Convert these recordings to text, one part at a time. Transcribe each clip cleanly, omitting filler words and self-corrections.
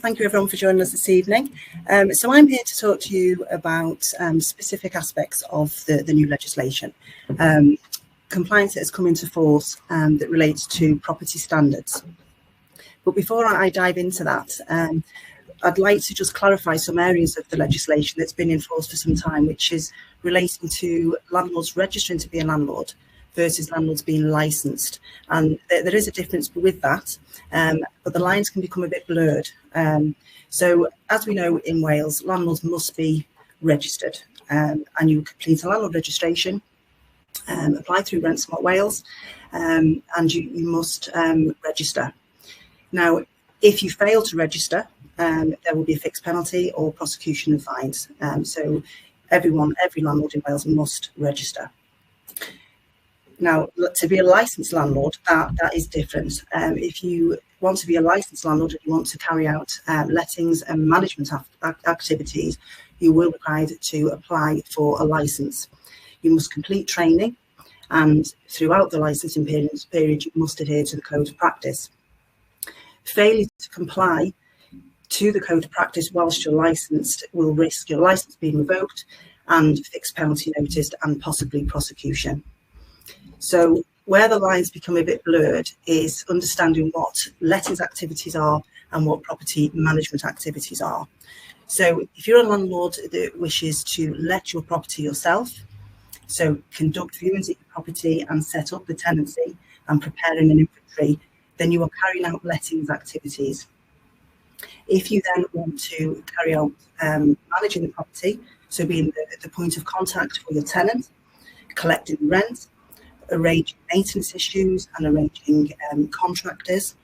Thank you everyone for joining us this evening. So I'm here to talk to you about specific aspects of the new legislation, compliance that has come into force that relates to property standards. But before I dive into that, I'd like to just clarify some areas of the legislation that's been in force for some time, which is relating to landlords registering to be a landlord versus landlords being licensed. And there is a difference with that, but the lines can become a bit blurred. So as we know in Wales, landlords must be registered, and you complete a landlord registration, apply through Rent Smart Wales, and you must register. Now, if you fail to register, there will be a fixed penalty or prosecution and fines. So every landlord in Wales must register. Now, to be a licensed landlord, that is different. If you want to be a licensed landlord and you want to carry out lettings and management activities, you will be required to apply for a license. You must complete training, and throughout the licensing period, you must adhere to the code of practice. Failure to comply to the code of practice whilst you're licensed will risk your license being revoked and fixed penalty noticed and possibly prosecution. So where the lines become a bit blurred is understanding what lettings activities are and what property management activities are. So if you're a landlord that wishes to let your property yourself, so conduct viewings at your property and set up the tenancy and preparing an inventory, then you are carrying out lettings activities. If you then want to carry out managing the property, so being the point of contact for your tenant, collecting rent, arranging maintenance issues and arranging contractors.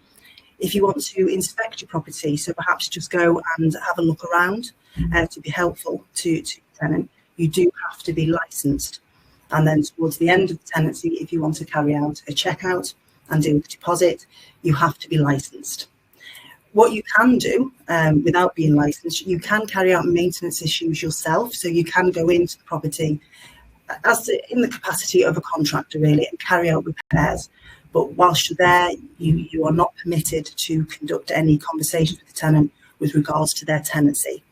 If you want to inspect your property, so perhaps just go and have a look around to be helpful to your tenant, you do have to be licensed. And then towards the end of the tenancy, if you want to carry out a checkout and do the deposit, you have to be licensed. What you can do without being licensed, you can carry out maintenance issues yourself. So you can go into the property as in the capacity of a contractor really and carry out repairs. But whilst you're there, you are not permitted to conduct any conversations with the tenant with regards to their tenancy.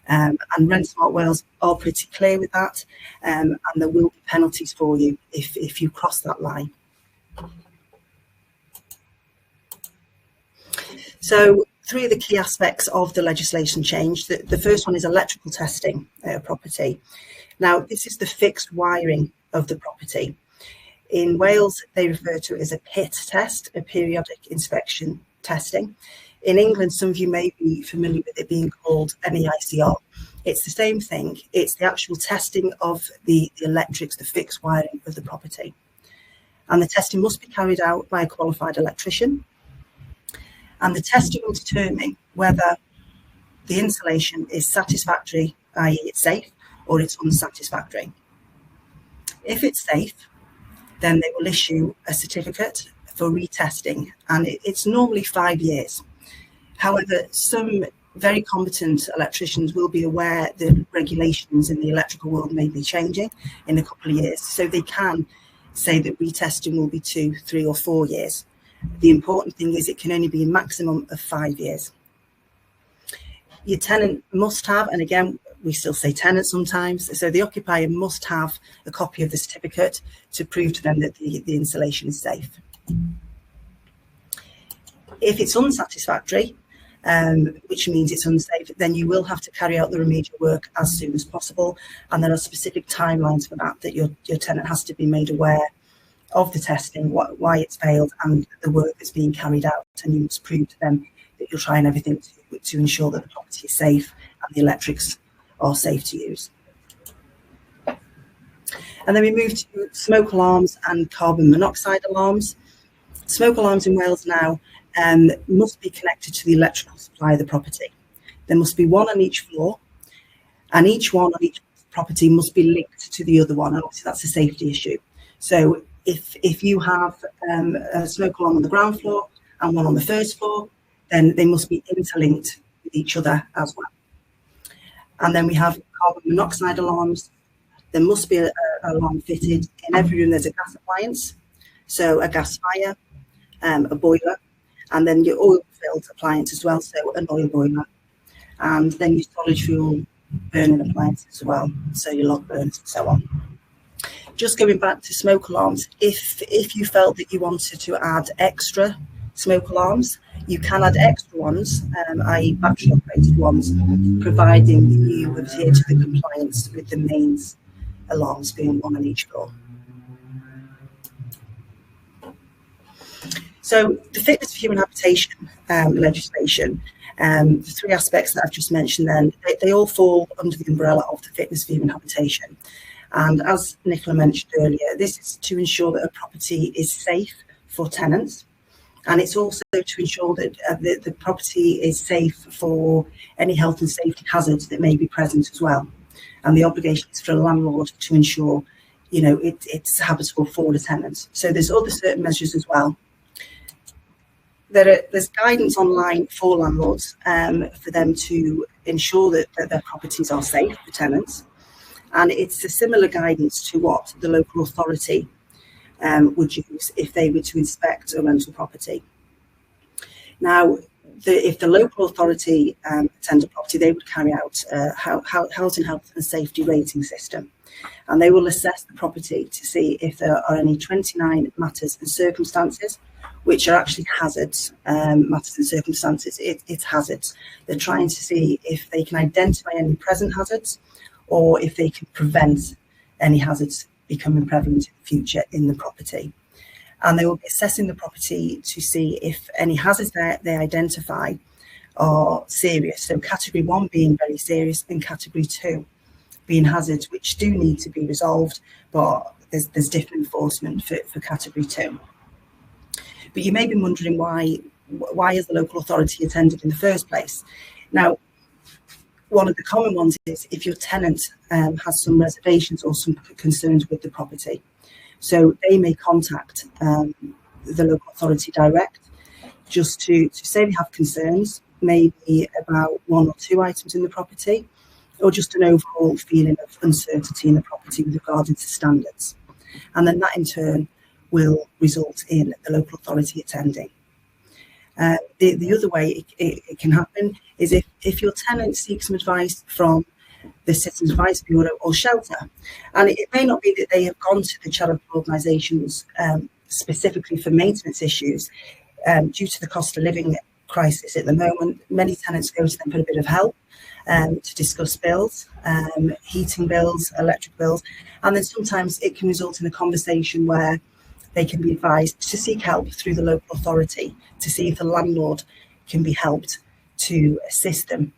And Rent Smart Wales are pretty clear with that, and there will be penalties for you if you cross that line. So 3 of the key aspects of the legislation change. The first one is electrical testing property. Now, this is the fixed wiring of the property. In Wales, they refer to it as a PIT test, a periodic inspection testing. In England, some of you may be familiar with it being called MEICR. It's the same thing. It's the actual testing of the electrics, the fixed wiring of the property. And the testing must be carried out by a qualified electrician. And the testing will determine whether the installation is satisfactory, i.e. it's safe, or it's unsatisfactory. If it's safe, then they will issue a certificate for retesting, and it's normally 5 years. However, some very competent electricians will be aware that regulations in the electrical world may be changing in a couple of years, so they can say that retesting will be 2, 3 or 4 years. The important thing is it can only be a maximum of 5 years. Your tenant must have, and again, we still say tenant sometimes, so the occupier must have a copy of the certificate to prove to them that the installation is safe. If it's unsatisfactory, which means it's unsafe, then you will have to carry out the remedial work as soon as possible, and there are specific timelines for that your tenant has to be made aware of the testing, why it's failed, and the work that's being carried out, and you must prove to them that you're trying everything to ensure that the property is safe and the electrics are safe to use. And then we move to smoke alarms and carbon monoxide alarms. Smoke alarms in Wales now must be connected to the electrical supply of the property. There must be one on each floor, and each one on each property must be linked to the other one, and obviously that's a safety issue. So if you have a smoke alarm on the ground floor and one on the first floor, then they must be interlinked with each other as well. And then we have carbon monoxide alarms. There must be an alarm fitted. In every room there's a gas appliance, so a gas fire, a boiler, and then your oil-filled appliance as well, so an oil boiler, and then your solid fuel burning appliances as well, so your log burners and so on. Just going back to smoke alarms, if you felt that you wanted to add extra smoke alarms, you can add extra ones, i.e. battery operated ones, providing you adhere to the compliance with the mains alarms being one on each floor. So the fitness for human habitation legislation, the three aspects that I've just mentioned then, they all fall under the umbrella of the fitness for human habitation. And as Nicola mentioned earlier, this is to ensure that a property is safe for tenants. And it's also to ensure that the property is safe for any health and safety hazards that may be present as well. And the obligation is for a landlord to ensure, it's habitable for the tenants. So there's other certain measures as well. There's guidance online for landlords for them to ensure that their properties are safe for tenants. And it's a similar guidance to what the local authority would use if they were to inspect a rental property. Now, if the local authority attend a property, they would carry out a housing health and safety rating system. And they will assess the property to see if there are any 29 matters and circumstances, which are actually hazards, matters and circumstances, it's hazards. They're trying to see if they can identify any present hazards or if they can prevent any hazards becoming prevalent in the future in the property. And they will be assessing the property to see if any hazards that they identify are serious. So category 1 being very serious and category 2 being hazards which do need to be resolved, but there's different enforcement for category 2. But you may be wondering why is the local authority attended in the first place? Now, one of the common ones is if your tenant has some reservations or some concerns with the property. So they may contact the local authority direct just to say they have concerns, maybe about 1 or 2 items in the property, or just an overall feeling of uncertainty in the property with regard to standards. And then that in turn will result in the local authority attending. The other way it can happen is if your tenant seeks some advice from the Citizens Advice Bureau or shelter, and it may not be that they have gone to the charitable organisations specifically for maintenance issues due to the cost of living crisis at the moment. Many tenants go to them for a bit of help to discuss bills, heating bills, electric bills, and then sometimes it can result in a conversation where they can be advised to seek help through the local authority to see if the landlord can be helped to assist them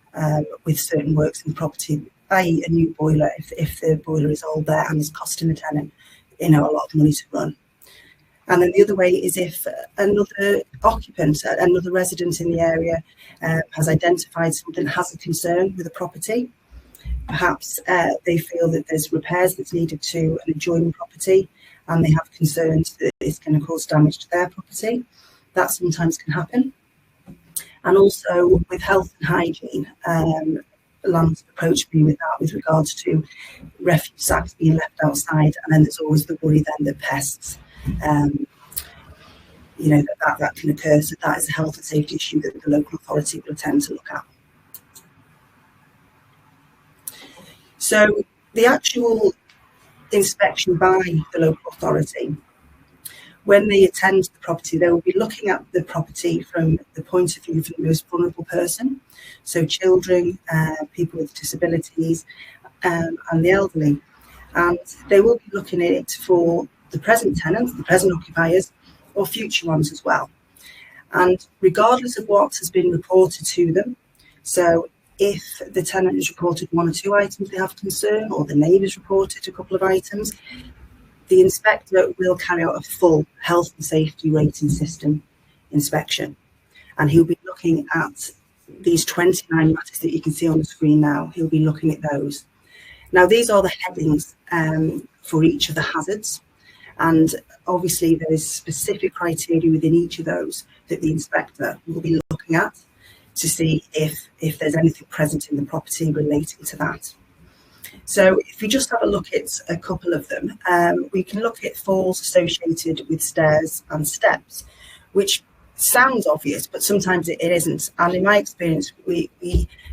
with certain works in the property, i.e. a new boiler if the boiler is old there and is costing the tenant a lot of money to run. And then the other way is if another occupant, another resident in the area has identified something, has a concern with the property. Perhaps they feel that there's repairs that's needed to an adjoining property and they have concerns that it's going to cause damage to their property. That sometimes can happen. And also with health and hygiene, landlords approach me with that with regards to refuse sacks being left outside, and then there's always the worry then that pests, that can occur. So that is a health and safety issue that the local authority will tend to look at. So the actual inspection by the local authority, when they attend the property, they will be looking at the property from the point of view of the most vulnerable person, so children, people with disabilities, and the elderly. And they will be looking at it for the present tenants, the present occupiers, or future ones as well. And regardless of what has been reported to them, so if the tenant has reported 1 or 2 items they have concern, or the neighbours reported a couple of items, the inspector will carry out a full health and safety rating system inspection. And he'll be looking at these 29 matters that you can see on the screen now. He'll be looking at those. Now, these are the headings for each of the hazards. And obviously there is specific criteria within each of those that the inspector will be looking at to see if there's anything present in the property relating to that. So if we just have a look at a couple of them, we can look at falls associated with stairs and steps, which sounds obvious, but sometimes it isn't. And in my experience, we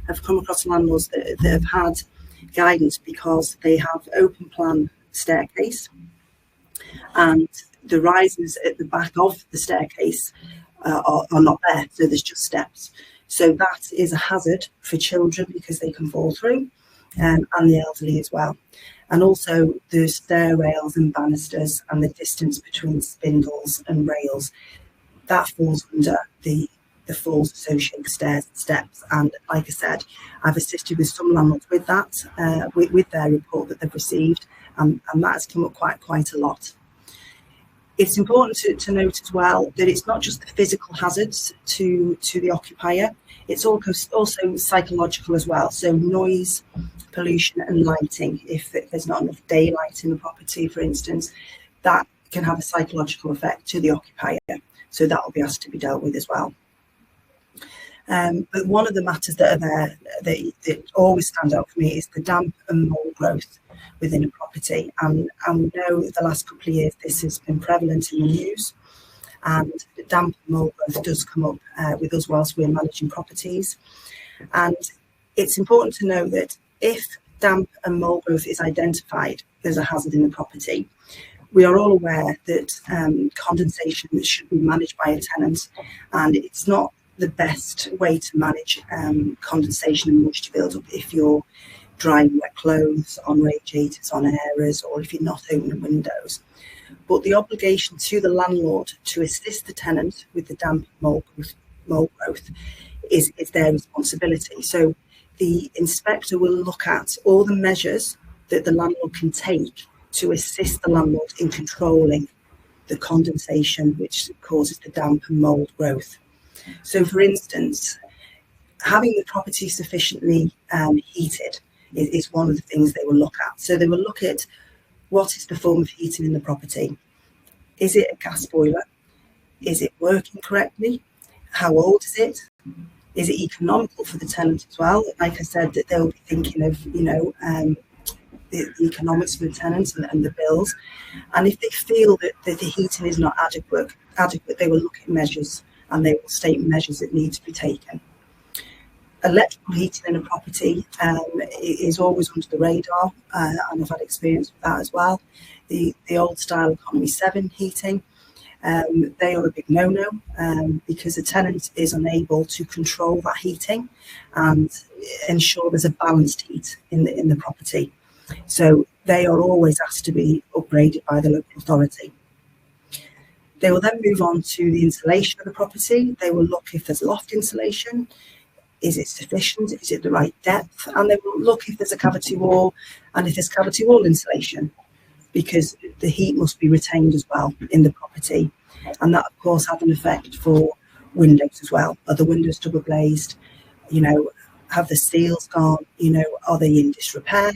have come across landlords that have had guidance because they have open plan staircase, and the risers at the back of the staircase are not there, so there's just steps. So that is a hazard for children because they can fall through, and the elderly as well. And also the stair rails and banisters and the distance between spindles and rails, that falls under the falls associated with stairs and steps. And like I said, I've assisted with some landlords with that, with their report that they've received, and that has come up quite a lot. It's important to note as well that it's not just the physical hazards to the occupier, it's also psychological as well. So noise, pollution and lighting, if there's not enough daylight in the property, for instance, that can have a psychological effect to the occupier. So that will be asked to be dealt with as well. But one of the matters that are there that always stand out for me is the damp and mould growth within a property. And we know the last couple of years this has been prevalent in the news, and damp and mould growth does come up with us whilst we're managing properties. And it's important to know that if damp and mould growth is identified as a hazard in the property, we are all aware that condensation should be managed by a tenant, and it's not the best way to manage condensation and moisture build-up if you're drying wet clothes on radiators, on areas, or if you're not opening windows. But the obligation to the landlord to assist the tenant with the damp mould growth is their responsibility. So the inspector will look at all the measures that the landlord can take to assist the landlord in controlling the condensation which causes the damp and mould growth. So, for instance, having the property sufficiently heated is one of the things they will look at. So they will look at what is the form of heating in the property. Is it a gas boiler? Is it working correctly? How old is it? Is it economical for the tenant as well? Like I said, that they'll be thinking of, the economics for the tenants and the bills. And if they feel that the heating is not adequate, they will look at measures, and they will state measures that need to be taken. Electrical heating in a property is always under the radar, and I've had experience with that as well. The old style economy 7 heating, they are a big no-no because the tenant is unable to control that heating and ensure there's a balanced heat in the property. So they are always asked to be upgraded by the local authority. They will then move on to the insulation of the property. They will look if there's loft insulation. Is it sufficient? Is it the right depth? And they will look if there's a cavity wall and if there's cavity wall insulation, because the heat must be retained as well in the property. And that, of course, has an effect for windows as well. Are the windows double glazed? Have the seals gone? Are they in disrepair?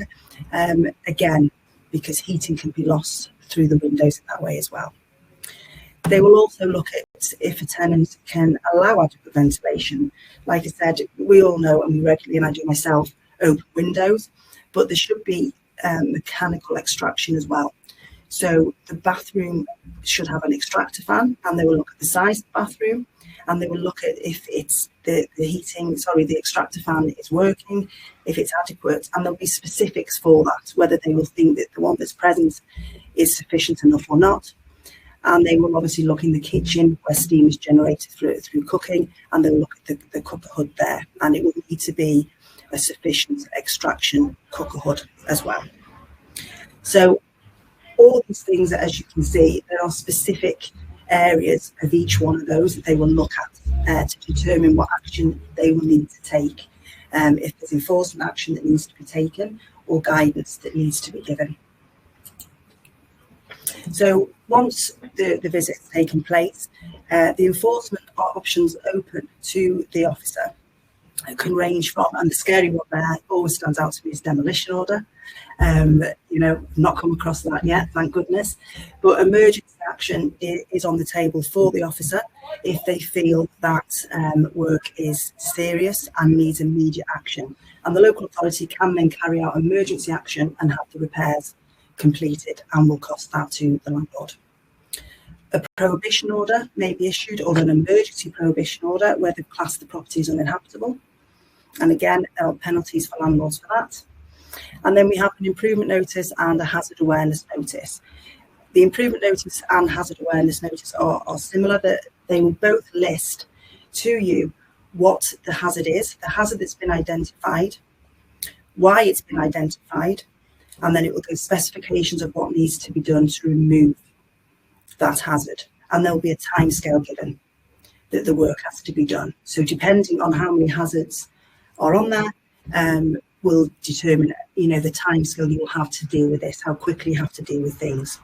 Again, because heating can be lost through the windows in that way as well. They will also look at if a tenant can allow adequate ventilation. Like I said, we all know, and we regularly, and I do myself, open windows, but there should be mechanical extraction as well. So the bathroom should have an extractor fan, and they will look at the size of the bathroom, and they will look at if it's the extractor fan is working, if it's adequate, and there'll be specifics for that, whether they will think that the one that's present is sufficient enough or not. And they will obviously look in the kitchen where steam is generated through cooking, and they'll look at the cooker hood there, and it will need to be a sufficient extraction cooker hood as well. So all these things, as you can see, there are specific areas of each one of those that they will look at to determine what action they will need to take, if there's enforcement action that needs to be taken or guidance that needs to be given. So once the visit has taken place, the enforcement options open to the officer. It can range from, and the scary one there always stands out to me, is demolition order. Not come across that yet, thank goodness. But emergency action is on the table for the officer if they feel that work is serious and needs immediate action. And the local authority can then carry out emergency action and have the repairs completed, and will cost that to the landlord. A prohibition order may be issued, or an emergency prohibition order where they've classed the property as uninhabitable. And again, there are penalties for landlords for that. And then we have an improvement notice and a hazard awareness notice. The improvement notice and hazard awareness notice are similar, that they will both list to you what the hazard is, the hazard that's been identified, why it's been identified, and then it will give specifications of what needs to be done to remove that hazard. And there will be a timescale given that the work has to be done. So depending on how many hazards are on there, will determine, the timescale you will have to deal with this, how quickly you have to deal with things.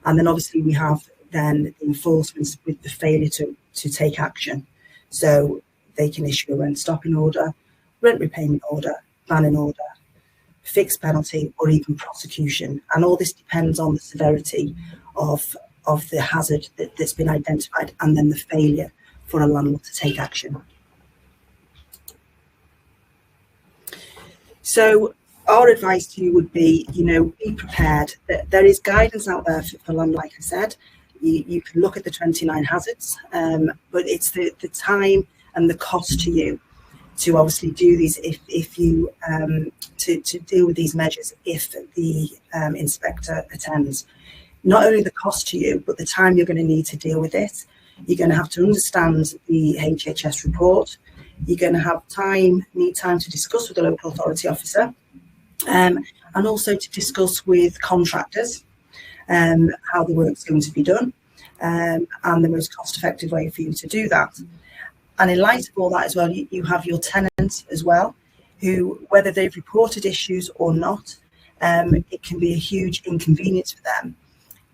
And then obviously we have then the enforcements with the failure to take action. So they can issue a rent stopping order, rent repayment order, planning order, fixed penalty, or even prosecution. And all this depends on the severity of the hazard that's been identified, and then the failure for a landlord to take action. So our advice to you would be, be prepared. There is guidance out there for land, like I said. You can look at the 29 hazards, but it's the time and the cost to you to obviously do these if you to deal with these measures if the inspector attends. Not only the cost to you, but the time you're going to need to deal with it. You're going to have to understand the HHS report. You're going to need time to discuss with the local authority officer, and also to discuss with contractors how the work's going to be done, and the most cost-effective way for you to do that. And in light of all that as well, you have your tenants as well, who, whether they've reported issues or not, it can be a huge inconvenience for them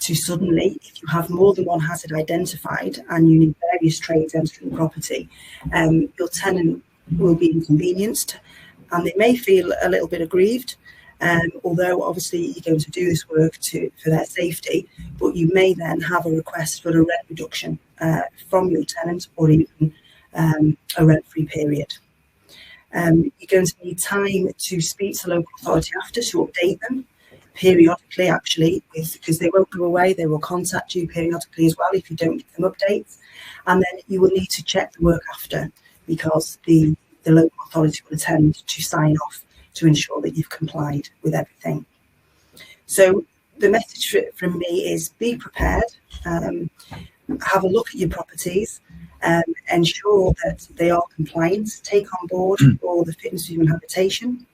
to suddenly, if you have more than one hazard identified and you need various trades entering the property, your tenant will be inconvenienced, and they may feel a little bit aggrieved, although obviously you're going to do this work for their safety, but you may then have a request for a rent reduction from your tenant, or even a rent-free period. You're going to need time to speak to the local authority after, to update them periodically, actually, because they won't go away. They will contact you periodically as well if you don't give them updates. And then you will need to check the work after, because the local authority will attend to sign off to ensure that you've complied with everything. So the message from me is be prepared, have a look at your properties, ensure that they are compliant, take on board all the fitness for human habitation,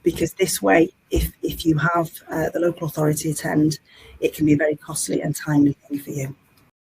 because this way, if you have the local authority attend, it can be a very costly and timely thing for you.